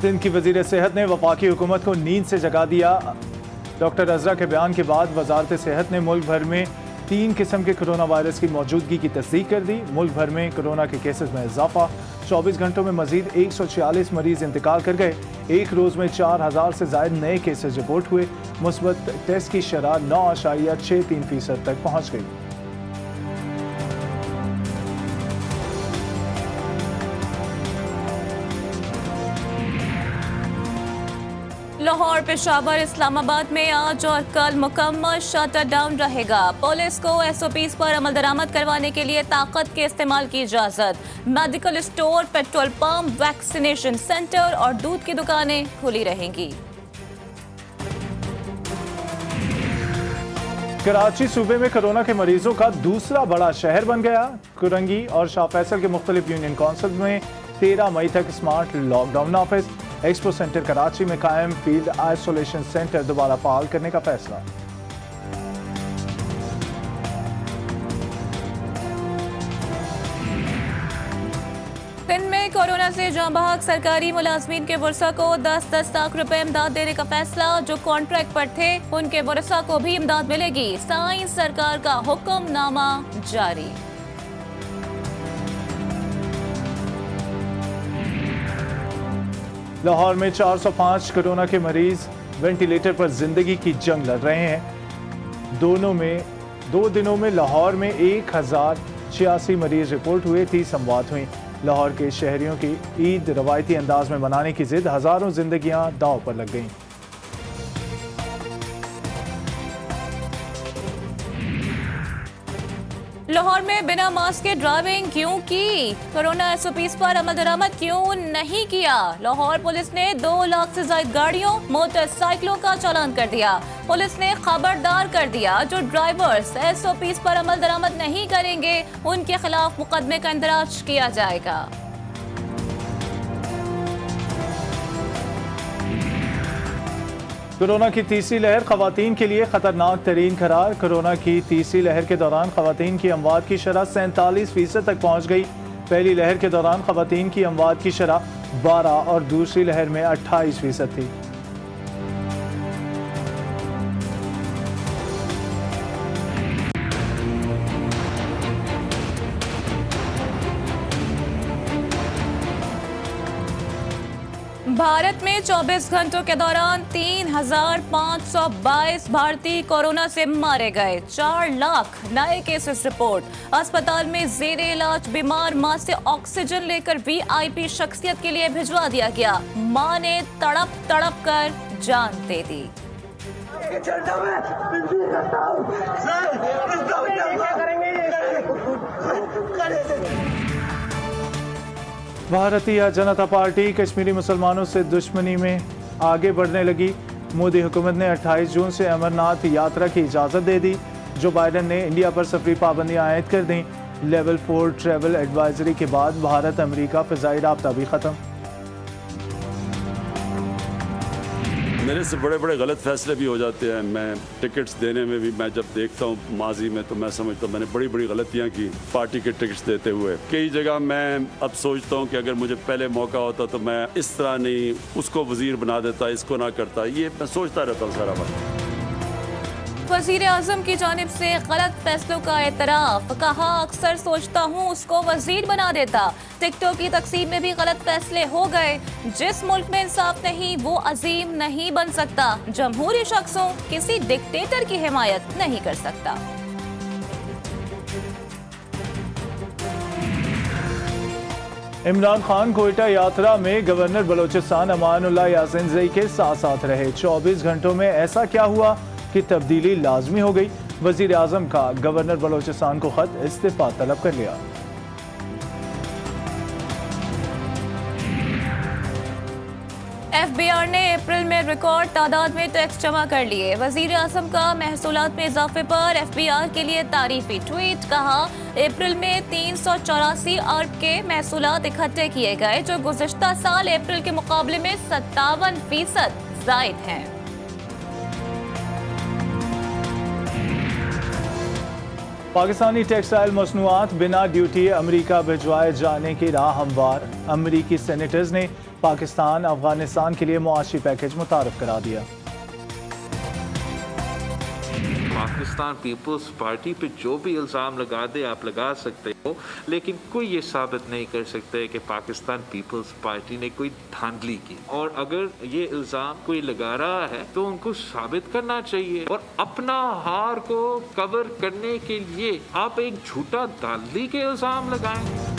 सिंध की वजीर सेहत ने वफाकी हुकूमत को नींद से जगा दिया। डॉक्टर अजरा के बयान के बाद वजारत सेहत ने मुल्क भर में 3 किस्म के कोरोना वायरस की मौजूदगी की तस्दीक कर दी। मुल्क भर में कोरोना के केसेस में इजाफा, 24 घंटों में मजीद 146 मरीज इंतकाल कर गए। एक रोज़ में 4000 से ज्यादा नए केसेस रिपोर्ट हुए। मुस्बत टेस्ट की शरह 9.63% तक पहुँच गई। लाहौर, पेशावर, इस्लामाबाद में आज और कल मुकम्मल शटर डाउन रहेगा। पुलिस को SOPs पर अमल दरामद करवाने के लिए ताकत के इस्तेमाल की इजाजत। Medical store, petrol pump, vaccination centre और दूध की दुकानें खुली रहेंगी। कराची सूबे में कोरोना के मरीजों का दूसरा बड़ा शहर बन गया। कुरंगी और शाह फैसल के मुख्तलिफ यूनियन काउंसिल में 13 मई तक स्मार्ट लॉकडाउन नाफिज। एक्सपो सेंटर कराची में कायम फील्ड आइसोलेशन सेंटर दोबारा फाल करने का फैसला। सिंध में कोरोना से जाँ बहक सरकारी मुलाजमीन के वर्सा को 10-10 लाख रुपए इमदाद देने का फैसला। जो कॉन्ट्रैक्ट पर थे उनके वर्सा को भी इमदाद मिलेगी। साइंस सरकार का हुक्मनामा जारी। लाहौर में 405 कोरोना के मरीज वेंटिलेटर पर जिंदगी की जंग लड़ रहे हैं। दो दिनों में लाहौर में 1086 मरीज रिपोर्ट हुए, 30 अमवात हुई। लाहौर के शहरियों की ईद रवायती अंदाज में मनाने की जिद, हजारों जिंदगियां दांव पर लग गईं। लाहौर में बिना मास्क के ड्राइविंग क्यों की? कोरोना SOPs पर अमल दरामद क्यों नहीं किया? लाहौर पुलिस ने 2 लाख से ज्यादा गाड़ियों, मोटरसाइकिलों का चालान कर दिया। पुलिस ने खबरदार कर दिया, जो ड्राइवर्स SOPs पर अमल दरामद नहीं करेंगे उनके खिलाफ मुकदमे का इंदराज किया जाएगा। कोरोना की तीसरी लहर खवातीन के लिए खतरनाक तरीन करार। कोरोना की तीसरी लहर के दौरान खवातीन की अमवात की शरह 47% तक पहुंच गई। पहली लहर के दौरान खवातीन की अमवात की शरह 12 और दूसरी लहर में 28% थी। भारत में 24 घंटों के दौरान 3522 भारतीय कोरोना से मारे गए। 4 लाख नए केसेस रिपोर्ट। अस्पताल में जेरे इलाज बीमार मां से ऑक्सीजन लेकर VIP शख्सियत के लिए भिजवा दिया गया। मां ने तड़प तड़प कर जान दे दी। भारतीय जनता पार्टी कश्मीरी मुसलमानों से दुश्मनी में आगे बढ़ने लगी। मोदी हुकूमत ने 28 जून से अमरनाथ यात्रा की इजाज़त दे दी। जो बाइडन ने इंडिया पर सफरी पाबंदियां आयद कर दी। लेवल 4 ट्रैवल एडवाइजरी के बाद भारत अमेरिका फ़िज़ाई राब्ता भी ख़त्म। मेरे से बड़े बड़े गलत फैसले भी हो जाते हैं। मैं टिकट्स देने में भी, मैं जब देखता हूँ माजी में, तो मैं समझता हूँ मैंने बड़ी बड़ी गलतियाँ की पार्टी के टिकट्स देते हुए। कई जगह मैं अब सोचता हूँ कि अगर मुझे पहले मौका होता तो मैं इस तरह नहीं उसको वजीर बना देता, इसको ना करता। ये मैं सोचता रहता हूँ सारा वक्त। वजीर आजम की जानिब से गलत फैसलों का एतराफ। कहा, अक्सर सोचता हूँ उसको वजीर बना देता। टिकटों की तकसीम में भी गलत फैसले हो गए। जिस मुल्क में इंसाफ नहीं वो अजीम नहीं बन सकता। जमहूरी शख्सों किसी डिक्टेटर की हिमायत नहीं कर सकता। इमरान खान कोयटा यात्रा में गवर्नर बलोचिस्तान अमानुल्लाह यासिन के साथ साथ रहे। 24 घंटों में ऐसा क्या हुआ कि तब्दीली लाजमी हो गई? वजीर आजम का गवर्नर बलोचिस्तान को खत, इस्तीफा तलब कर लिया। FBR ने अप्रैल में रिकॉर्ड तादाद में टैक्स जमा कर लिए। वजीर आजम का महसूलात में इजाफे पर FBR के लिए तारीफी ट्वीट। कहा, अप्रैल में 384 अरब के महसूलात इकट्ठे किए गए, जो गुज़िश्ता साल अप्रैल के मुकाबले में 57% ज़ायद हैं। पाकिस्तानी टेक्सटाइल मसनूआत बिना ड्यूटी अमेरिका भिजवाए जाने की राह हमवार। अमेरिकी सेनेटर्स ने पाकिस्तान अफगानिस्तान के लिए मुआशी पैकेज मुतारफ करा दिया। पाकिस्तान पीपल्स पार्टी पे जो भी इल्ज़ाम लगा दे आप लगा सकते हो, लेकिन कोई ये साबित नहीं कर सकते कि पाकिस्तान पीपल्स पार्टी ने कोई धांधली की। और अगर ये इल्ज़ाम कोई लगा रहा है तो उनको साबित करना चाहिए, और अपना हार को कवर करने के लिए आप एक झूठा धांधली के इल्ज़ाम लगाएं।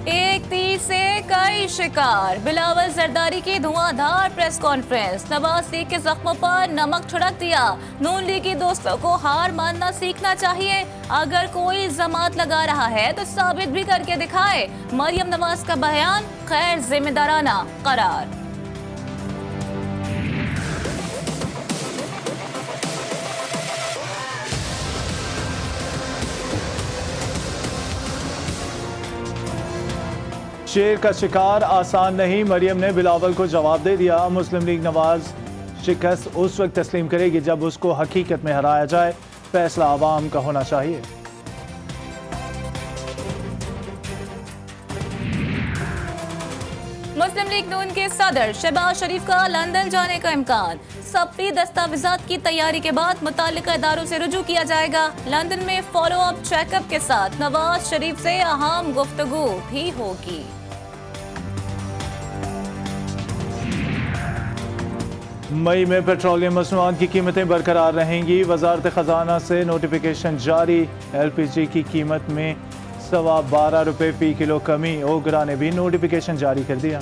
एक तीर से कई शिकार, बिलावल जरदारी की धुआंधार प्रेस कॉन्फ्रेंस, नवाज लीग के जख्मों पर नमक छिड़क दिया। नून लीग के दोस्तों को हार मानना सीखना चाहिए, अगर कोई जमात लगा रहा है तो साबित भी करके दिखाए। मरियम नवाज का बयान खैर जिम्मेदाराना करार। शेर का शिकार आसान नहीं, मरियम ने बिलावल को जवाब दे दिया। मुस्लिम लीग नवाज शिकस्त उस वक्त तस्लीम करेगी जब उसको हकीकत में हराया जाए, फैसला आवाम का होना चाहिए। मुस्लिम लीग नून के सदर शहबाज शरीफ का लंदन जाने का इम्कान, सफी दस्तावेजात की तैयारी के बाद मुताल्लिका इदारों से रुजू किया जाएगा। लंदन में फॉलो अप चेकअप के साथ नवाज शरीफ से अहम गुफ्तगू भी होगी। मई में पेट्रोलियम मसनूआत की कीमतें बरकरार रहेंगी, वजारत खजाना से नोटिफिकेशन जारी। LPG की कीमत में 12.25 रुपये फी किलो कमी, ओगरा ने भी नोटिफिकेशन जारी कर दिया।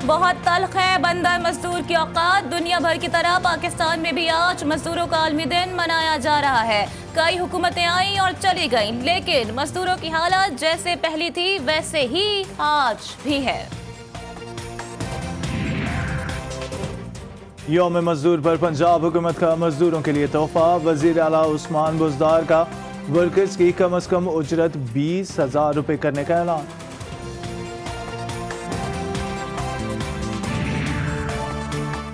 बहुत तल्ख है बंदा मजदूर की औकात, दुनिया भर की तरह पाकिस्तान में भी आज मजदूरों का आलमी दिन मनाया जा रहा है। कई हुकूमतें आई और चली गईं, लेकिन मजदूरों की हालत जैसे पहली थी वैसे ही आज भी है। यौम मजदूर पर पंजाब हुकूमत का मजदूरों के लिए तोहफा, वजीर आला उस्मान बुज़दार का वर्कर्स की कम अज कम उजरत 20,000 रुपये करने का ऐलान।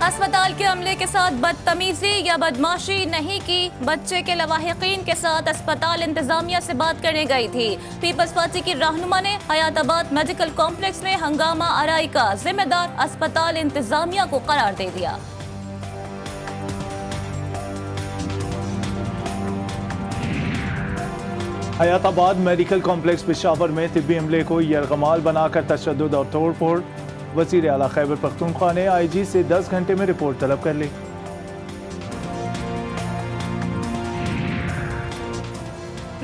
अस्पताल के अमले के साथ बदतमीजी या बदमाशी नहीं की, बच्चे के लवाहिकीन के साथ अस्पताल इंतजामिया से बात करने गई थी। पीपल्स पार्टी की रहनुमा ने हयाताबाद मेडिकल कॉम्प्लेक्स में हंगामा आराई का जिम्मेदार अस्पताल इंतजामिया को करार दे दिया। हयाताबाद मेडिकल कॉम्प्लेक्स पेशावर में तिब्बी अमले को यरगमाल बनाकर तशद्दुद और तोड़ फोड़, वज़ीर आला खैबर पख्तूनख्वा ने IG से 10 घंटे में रिपोर्ट तलब कर ली।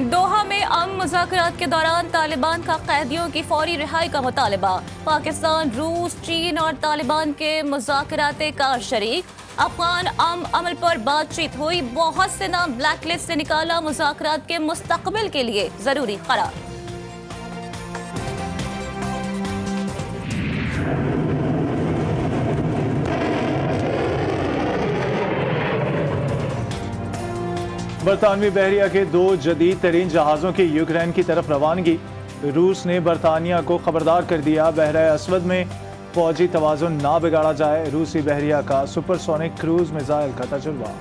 दोहा में अमन मुज़ाकरात के दौरान तालिबान का कैदियों की फौरी रिहाई का मुतालबा, पाकिस्तान, रूस, चीन और तालिबान के मुज़ाकरात का शरीक। अफगान अमल पर बातचीत हुई, बहुत से नाम ब्लैकलिस्ट से निकाला, मुज़ाकरात के मुस्तकबिल के लिए जरूरी करार। बरतानवी बहरिया के 2 जदीद तरीन जहाज़ों की यूक्रेन की तरफ रवानगी, रूस ने बरतानिया को खबरदार कर दिया, बहरा अस्वद में फौजी तवाज़ुन ना बिगाड़ा जाए। रूसी बहरिया का सुपरसोनिक क्रूज मिसाइल का तजुर्बा।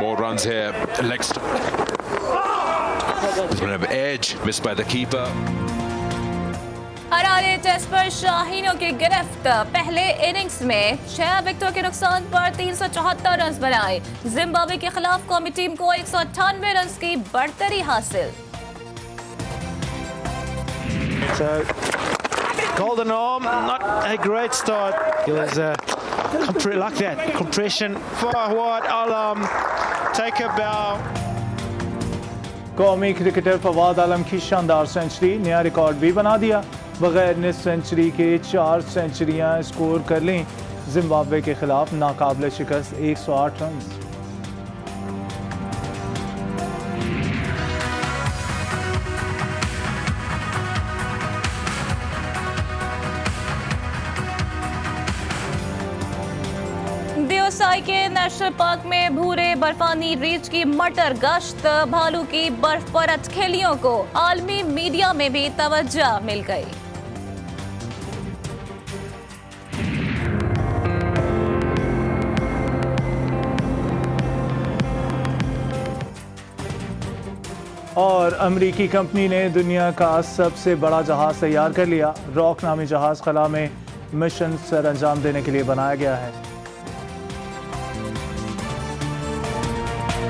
More runs here, Lex. Edge missed by the keeper. Harare test पर शाहीनों की गिरफ्त, पहले इनिंग्स में 6 विकेटों के नुकसान पर 374 रन बनाए। जिम्बाब्वे के खिलाफ कौमी टीम को 198 रन की बढ़तरी हासिल। So, golden arm, not a great start. It was like that compression, far wide. I'll take a bow. कौमी क्रिकेटर फवाद आलम की शानदार सेंचुरी, नया रिकॉर्ड भी बना दिया। बगैर निस सेंचुरी के 4 सेंचुरियां स्कोर कर लीं। जिम्बाब्वे के खिलाफ नाकाबिल शिकस्त 108 रन। योसाइके नेशनल पार्क में भूरे बर्फानी रीछ की मटर गश्त, भालू की बर्फ पर अटखेलियों को आलमी मीडिया में भी तवज्जो मिल गई। और अमेरिकी कंपनी ने दुनिया का सबसे बड़ा जहाज तैयार कर लिया। रॉक नामी जहाज खला में मिशन सर अंजाम देने के लिए बनाया गया है।